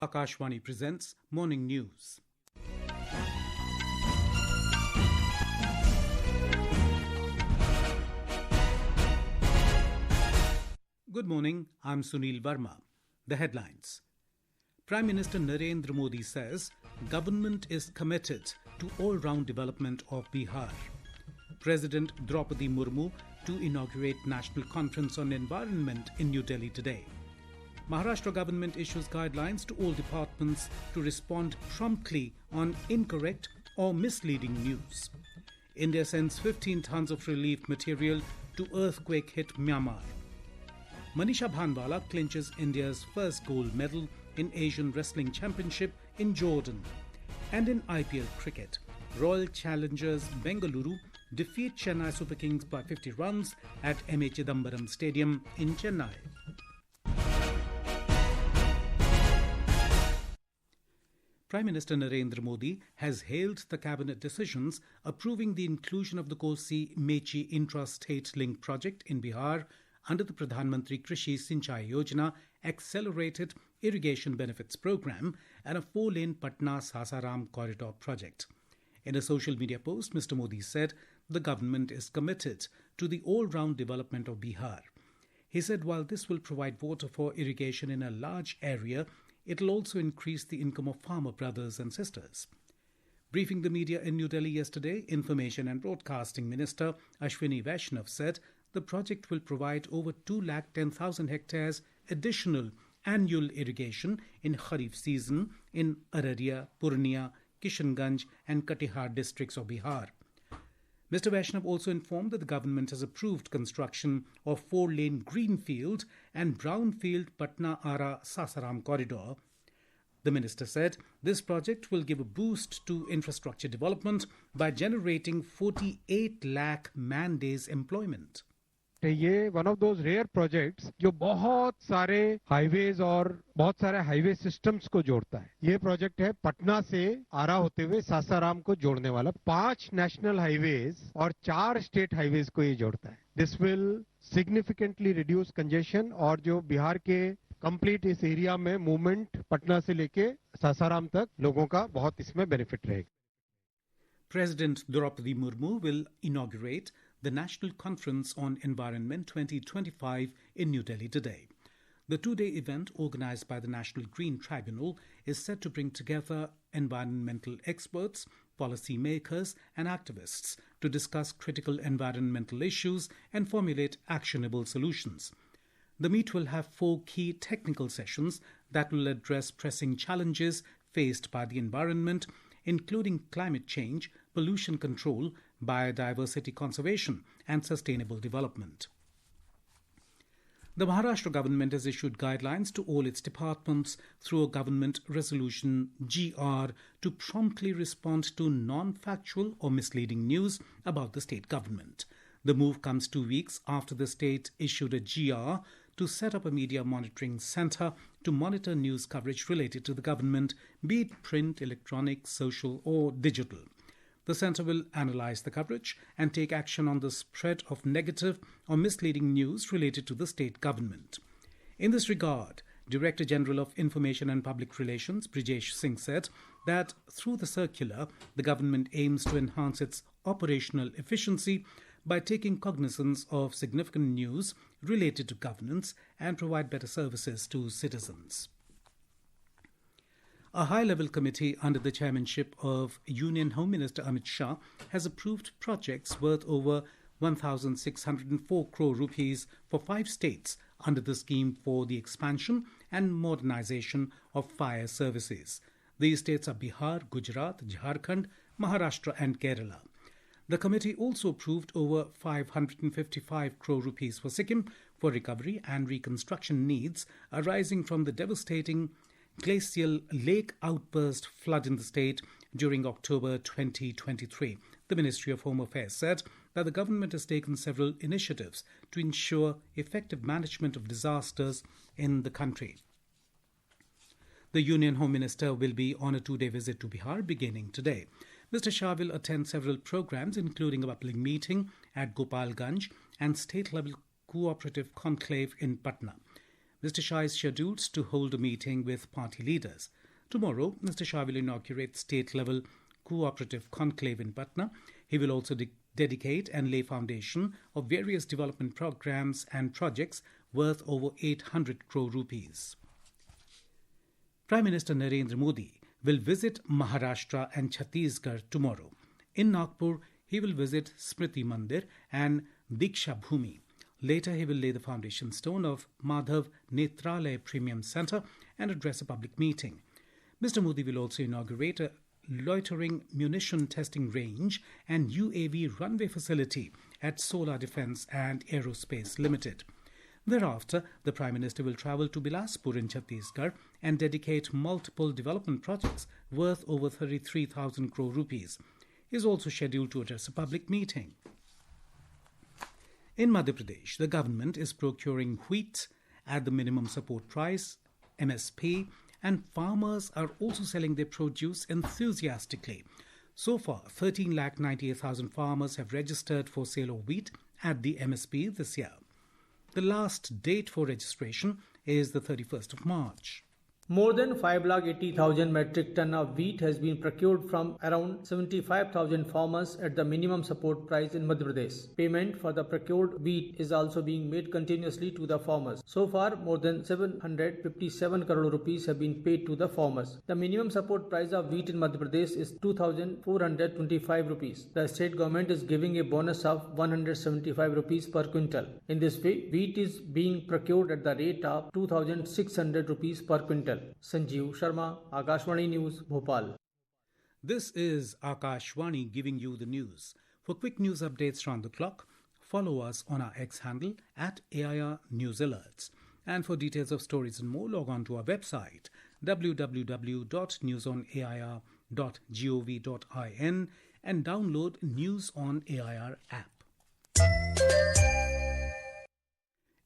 Akashvani presents Morning News. Good morning, I'm Sunil Verma. The headlines. Prime Minister Narendra Modi says government is committed to all-round development of Bihar. President Draupadi Murmu to inaugurate National Conference on Environment in New Delhi today. Maharashtra government issues guidelines to all departments to respond promptly on incorrect or misleading news. India sends 15 tons of relief material to earthquake-hit Myanmar. Manisha Bhanwala clinches India's first gold medal in Asian Wrestling Championship in Jordan. And in IPL cricket, Royal Challengers Bengaluru defeat Chennai Super Kings by 50 runs at M.A. Chidambaram Stadium in Chennai. Prime Minister Narendra Modi has hailed the cabinet decisions approving the inclusion of the Kosi-Mechi intra-state link project in Bihar under the Pradhan Mantri Krishi Sinchai Yojana Accelerated Irrigation Benefits Program and a 4-lane Patna-Sasaram corridor project. In a social media post, Mr. Modi said the government is committed to the all-round development of Bihar. He said while this will provide water for irrigation in a large area, it will also increase the income of farmer brothers and sisters. Briefing the media in New Delhi yesterday, Information and Broadcasting Minister Ashwini Vaishnav said the project will provide over 210,000 hectares additional annual irrigation in Kharif season in Araria, Purnia, Kishanganj and Katihar districts of Bihar. Mr. Vaishnav also informed that the government has approved construction of 4-lane greenfield and brownfield Patna-Ara-Sasaram corridor. The minister said this project will give a boost to infrastructure development by generating 48 lakh man-days employment. ये one of those rare projects जो बहुत सारे highways और बहुत सारे highway systems को जोड़ता है. ये प्रोजेक्ट है पटना से आरा होते हुए सासाराम को जोड़ने वाला. 5 नेशनल हाईवेज और 4 स्टेट हाईवेज को ये जोड़ता है. This will significantly reduce congestion और जो बिहार के कंप्लीट इस एरिया में मूवमेंट पटना से लेके सासाराम तक लोगों का बहुत इसमें बेनिफिट रहेगा. President Draupadi Murmu will inaugurate the National Conference on Environment 2025 in New Delhi today. The 2-day event organized by the National Green Tribunal is set to bring together environmental experts, policy makers and activists to discuss critical environmental issues and formulate actionable solutions. The meet will have 4 key technical sessions that will address pressing challenges faced by the environment, including climate change, pollution control, biodiversity conservation and sustainable development. The Maharashtra government has issued guidelines to all its departments through a government resolution GR to promptly respond to non-factual or misleading news about the state government. The move comes 2 weeks after the state issued a GR to set up a media monitoring centre to monitor news coverage related to the government, be it print, electronic, social or digital. The centre will analyse the coverage and take action on the spread of negative or misleading news related to the state government. In this regard, Director General of Information and Public Relations, Brijesh Singh, said that through the circular, the government aims to enhance its operational efficiency by taking cognizance of significant news related to governance and provide better services to citizens. A high-level committee under the chairmanship of Union Home Minister Amit Shah has approved projects worth over 1,604 crore rupees for 5 states under the scheme for the expansion and modernization of fire services. These states are Bihar, Gujarat, Jharkhand, Maharashtra and Kerala. The committee also approved over 555 crore rupees for Sikkim for recovery and reconstruction needs arising from the devastating glacial lake outburst flood in the state during October 2023. The Ministry of Home Affairs said that the government has taken several initiatives to ensure effective management of disasters in the country. The Union Home Minister will be on a 2-day visit to Bihar beginning today. Mr. Shah will attend several programs, including a public meeting at Gopalganj and state-level cooperative conclave in Patna. Mr. Shah is scheduled to hold a meeting with party leaders. Tomorrow, Mr. Shah will inaugurate state-level cooperative conclave in Patna. He will also dedicate and lay foundation of various development programs and projects worth over 800 crore rupees. Prime Minister Narendra Modi will visit Maharashtra and Chhattisgarh tomorrow. In Nagpur, he will visit Smriti Mandir and Diksha Bhumi. Later, he will lay the foundation stone of Madhav Netralaya Premium Centre and address a public meeting. Mr. Modi will also inaugurate a loitering munition testing range and UAV runway facility at Solar Defence and Aerospace Limited. Thereafter, the Prime Minister will travel to Bilaspur in Chhattisgarh and dedicate multiple development projects worth over 33,000 crore rupees. He is also scheduled to address a public meeting. In Madhya Pradesh, the government is procuring wheat at the minimum support price, MSP, and farmers are also selling their produce enthusiastically. So far, 13,98,000 farmers have registered for sale of wheat at the MSP this year. The last date for registration is the 31st of March. More than 5,80,000 metric ton of wheat has been procured from around 75,000 farmers at the minimum support price in Madhya Pradesh. Payment for the procured wheat is also being made continuously to the farmers. So far, more than 757 crore rupees have been paid to the farmers. The minimum support price of wheat in Madhya Pradesh is 2,425 rupees. The state government is giving a bonus of 175 rupees per quintal. In this way, wheat is being procured at the rate of 2,600 rupees per quintal. Sanjeev Sharma, Akashvani News, Bhopal. This is Akashvani giving you the news. For quick news updates round the clock, follow us on our X handle at AIR News Alerts. And for details of stories and more, log on to our website www.newsonair.gov.in and download News on AIR app.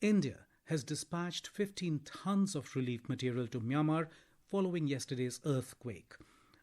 India has dispatched 15 tons of relief material to Myanmar following yesterday's earthquake.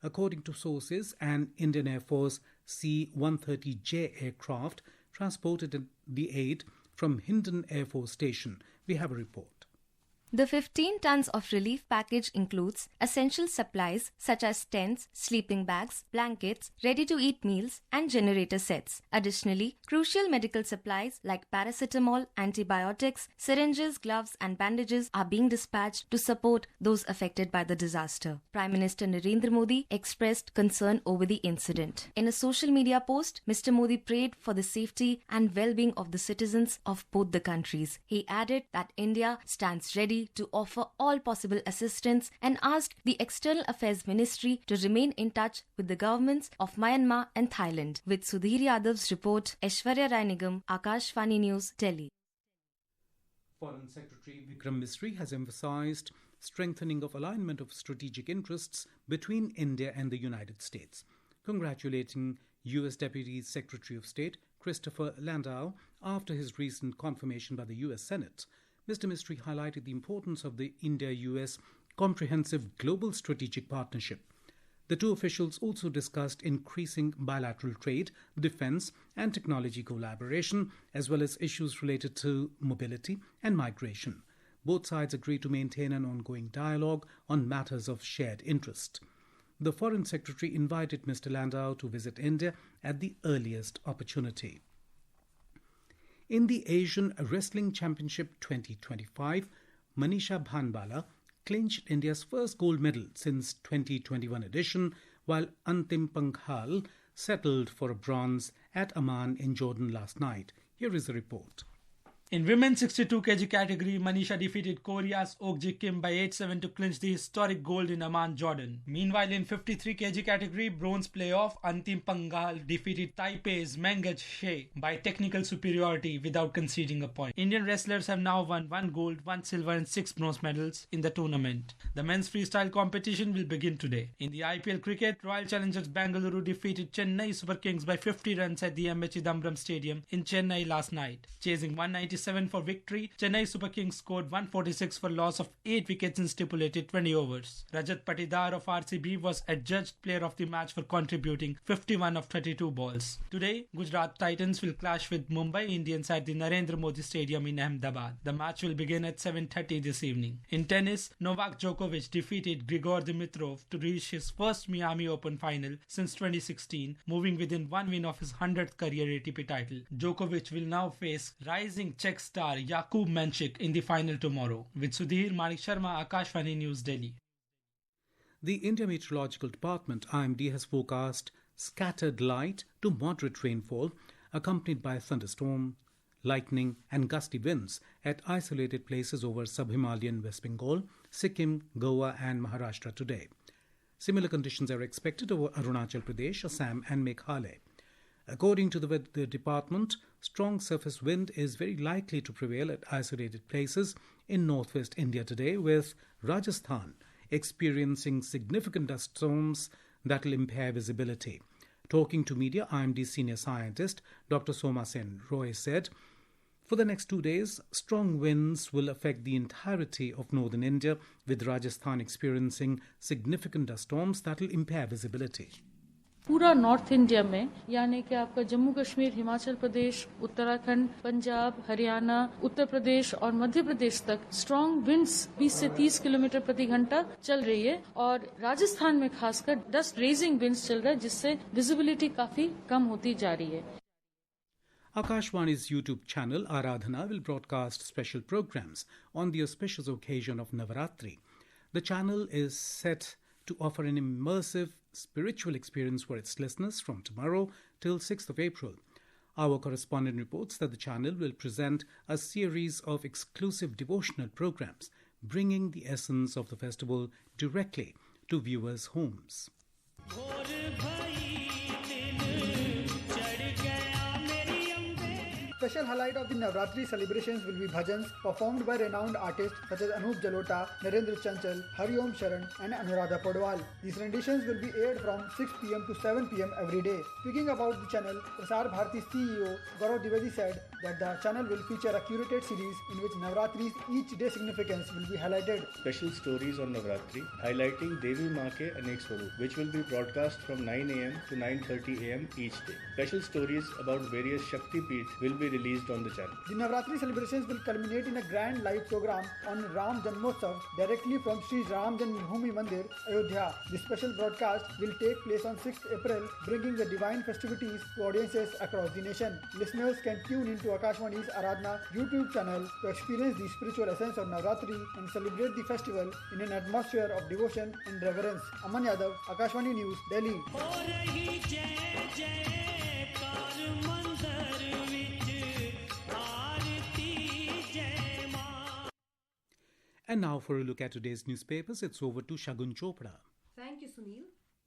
According to sources, an Indian Air Force C-130J aircraft transported the aid from Hindon Air Force Station. We have a report. The 15 tons of relief package includes essential supplies such as tents, sleeping bags, blankets, ready-to-eat meals, and generator sets. Additionally, crucial medical supplies like paracetamol, antibiotics, syringes, gloves, and bandages are being dispatched to support those affected by the disaster. Prime Minister Narendra Modi expressed concern over the incident. In a social media post, Mr. Modi prayed for the safety and well-being of the citizens of both the countries. He added that India stands ready to offer all possible assistance and asked the External Affairs Ministry to remain in touch with the governments of Myanmar and Thailand. With Sudhir Yadav's report, Aishwarya Rai Nigam, Akashvani News, Delhi. Foreign Secretary Vikram Misri has emphasized strengthening of alignment of strategic interests between India and the United States. Congratulating U.S. Deputy Secretary of State Christopher Landau after his recent confirmation by the U.S. Senate, Mr. Misri highlighted the importance of the India-US Comprehensive Global Strategic Partnership. The two officials also discussed increasing bilateral trade, defense, and technology collaboration, as well as issues related to mobility and migration. Both sides agreed to maintain an ongoing dialogue on matters of shared interest. The Foreign Secretary invited Mr. Landau to visit India at the earliest opportunity. In the Asian Wrestling Championship 2025, Manisha Bhanbala clinched India's first gold medal since 2021 edition, while Antim Panghal settled for a bronze at Amman in Jordan last night. Here is a report. In women's 62 kg category, Manisha defeated Korea's Ok-ji Kim by 8-7 to clinch the historic gold in Amman, Jordan. Meanwhile, in 53 kg category, bronze playoff, Antim Panghal defeated Taipei's Mengaj She by technical superiority without conceding a point. Indian wrestlers have now won 1 gold, 1 silver and 6 bronze medals in the tournament. The men's freestyle competition will begin today. In the IPL cricket, Royal Challengers Bengaluru defeated Chennai Super Kings by 50 runs at the M.H. Chidambaram Stadium in Chennai last night, chasing 196 147 for victory. Chennai Super Kings scored 146 for loss of 8 wickets in stipulated 20 overs. Rajat Patidar of RCB was adjudged player of the match for contributing 51 of 32 balls. Today, Gujarat Titans will clash with Mumbai Indians at the Narendra Modi Stadium in Ahmedabad. The match will begin at 7:30 this evening. In tennis, Novak Djokovic defeated Grigor Dimitrov to reach his first Miami Open final since 2016, moving within one win of his 100th career ATP title. Djokovic will now face rising Czech star Jakub Menchik in the final tomorrow. With Sudhir Manik Sharma, Akashvani News, Delhi. The India Meteorological Department (IMD) has forecast scattered light to moderate rainfall accompanied by thunderstorm, lightning and gusty winds at isolated places over sub-Himalayan West Bengal, Sikkim, Goa and Maharashtra today. Similar conditions are expected over Arunachal Pradesh, Assam and Meghalaya. According to the Weather Department, strong surface wind is very likely to prevail at isolated places in northwest India today, with Rajasthan experiencing significant dust storms that will impair visibility. Talking to media, IMD senior scientist Dr. Soma Sen Roy said, for the next 2 days, strong winds will affect the entirety of northern India, with Rajasthan experiencing significant dust storms that will impair visibility. पूरा north India में यानी कि आपका जम्मू कश्मीर, हिमाचल प्रदेश, उत्तराखंड, पंजाब, हरियाणा, उत्तर प्रदेश और मध्य प्रदेश तक strong winds 20 से 30 kilometre प्रति घंटा चल रही है और राजस्थान में खासकर डस्ट रेजिंग विंड्स चल रहा है, जिससे विजिबिलिटी काफी कम होती जा रही है. Akashvani's YouTube channel Aradhana will broadcast special programs on the auspicious occasion of Navratri. The channel is set to offer an immersive spiritual experience for its listeners from tomorrow till 6th of April. Our correspondent reports that the channel will present a series of exclusive devotional programs, bringing the essence of the festival directly to viewers' homes. Special highlight of the Navratri celebrations will be bhajans performed by renowned artists such as Anup Jalota, Narendra Chanchal, Hari Om Sharan and Anuradha Podwal. These renditions will be aired from 6 p.m. to 7 p.m. every day. Speaking about the channel, Prasar Bharati CEO Gaurav Dwivedi said that the channel will feature a curated series in which Navratri's each day significance will be highlighted. Special stories on Navratri highlighting Devi Maa ke Anek Swaroop, which will be broadcast from 9 a.m. to 9:30 a.m. each day. Special stories about various Shakti Peeth will be released on the channel. The Navratri celebrations will culminate in a grand live program on Ram Janmotsav directly from Sri Ram Janmabhoomi Mandir, Ayodhya. This special broadcast will take place on 6th April, bringing the divine festivities to audiences across the nation. Listeners can tune into Akashvani's Aradhana YouTube channel to experience the spiritual essence of Navratri and celebrate the festival in an atmosphere of devotion and reverence. Aman Yadav, Akashvani News, Delhi. And now for a look at today's newspapers, it's over to Shagun Chopra. Thank you, Sunil.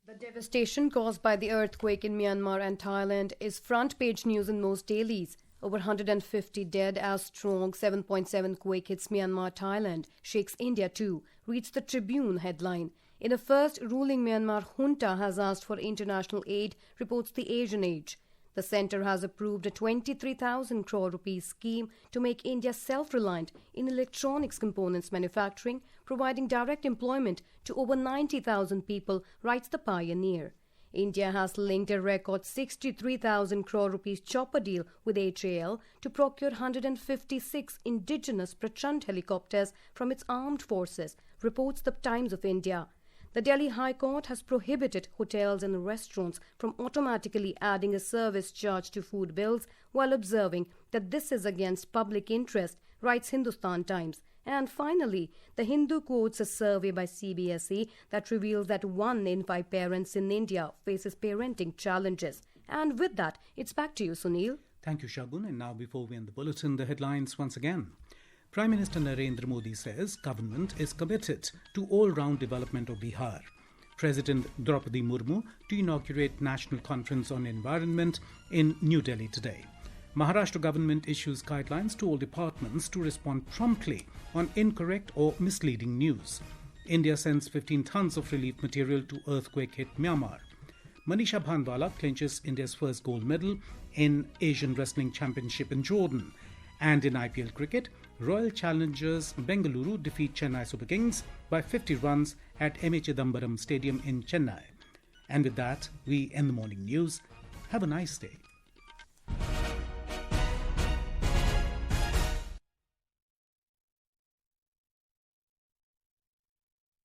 The devastation caused by the earthquake in Myanmar and Thailand is front page news in most dailies. Over 150 dead as strong 7.7 quake hits Myanmar, Thailand, shakes India too, reads the Tribune headline. In a first ruling, Myanmar junta has asked for international aid, reports the Asian Age. The centre has approved a 23,000 crore rupees scheme to make India self-reliant in electronics components manufacturing, providing direct employment to over 90,000 people, writes the Pioneer. India has linked a record 63,000 crore rupees chopper deal with HAL to procure 156 indigenous Prachand helicopters from its armed forces, reports the Times of India. The Delhi High Court has prohibited hotels and restaurants from automatically adding a service charge to food bills while observing that this is against public interest, writes Hindustan Times. And finally, The Hindu quotes a survey by CBSE that reveals that 1 in 5 parents in India faces parenting challenges. And with that, it's back to you, Sunil. Thank you, Shagun. And now, before we end the bulletin, the headlines once again. Prime Minister Narendra Modi says government is committed to all-round development of Bihar. President Draupadi Murmu to inaugurate National Conference on Environment in New Delhi today. Maharashtra government issues guidelines to all departments to respond promptly on incorrect or misleading news. India sends 15 tons of relief material to earthquake-hit Myanmar. Manisha Bhanwala clinches India's first gold medal in Asian Wrestling Championship in Jordan. And in IPL cricket, Royal Challengers Bengaluru defeat Chennai Super Kings by 50 runs at M.A. Chidambaram Stadium in Chennai. And with that, we end the morning news. Have a nice day.